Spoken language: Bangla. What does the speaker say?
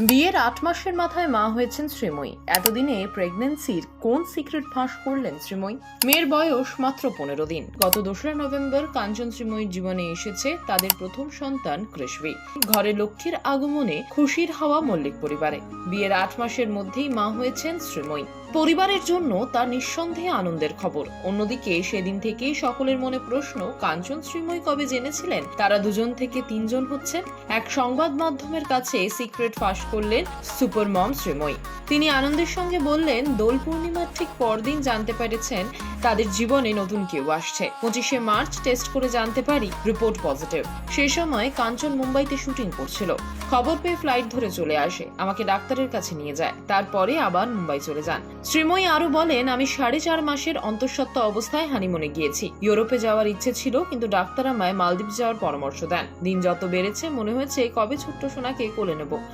বিয়ের ৮ মাসের মাথায় মা হয়েছেন শ্রীময়ী। এতদিনে প্রেগন্যান্সির কোন সিক্রেট ফাঁস করলেন শ্রীময়ী? মেয়ের বয়স মাত্র ১৫ দিন। গত ২রা নভেম্বর কাঞ্চন শ্রীময়ীর জীবনে এসেছে তাদের প্রথম সন্তান কৃষ্ণী। ঘরে লক্ষ্মীর আগমনে খুশির হাওয়া মল্লিক পরিবারে। বিয়ের ৮ মাসের মধ্যেই মা হয়েছেন শ্রীময়ী। পরিবারের জন্য তা নিঃসন্দেহে আনন্দের খবর। অন্যদিকে সেদিন থেকেই সকলের মনে প্রশ্ন, কাঞ্চন শ্রীময়ী কবে জেনেছিলেন তারা দুজন থেকে তিনজন হচ্ছেন? এক সংবাদ মাধ্যমের কাছে সিক্রেট ফাঁস করলেন সুপার মম শ্রীময়ী। তিনি আনন্দের সঙ্গে বললেন, দোল পূর্ণিমার ঠিক পরদিন জানতে পেরেছেন তাদের জীবনে নতুন কেউ আসছে। ২৫শে মার্চ টেস্ট করে জানতে পারি রিপোর্ট পজিটিভ। সেই সময় কাঞ্চন মুম্বাইতে শুটিং করছিল। খবর পেয়ে ফ্লাইট ধরে চলে আসে, আমাকে ডাক্তারের কাছে নিয়ে যায়, তারপরে আবার মুম্বাই চলে যান। শ্রীময়ী আরো বলেন, আমি ৪.৫ মাসের অন্তঃসত্ত্বা অবস্থায় হানিমুনে গিয়েছি। ইউরোপে যাওয়ার ইচ্ছে ছিল, কিন্তু ডাক্তার আমায় মালদ্বীপ যাওয়ার পরামর্শ দেন। দিন যত বেড়েছে মনে হয়েছে কবে ছোট্ট সোনাকে কোলে নেব।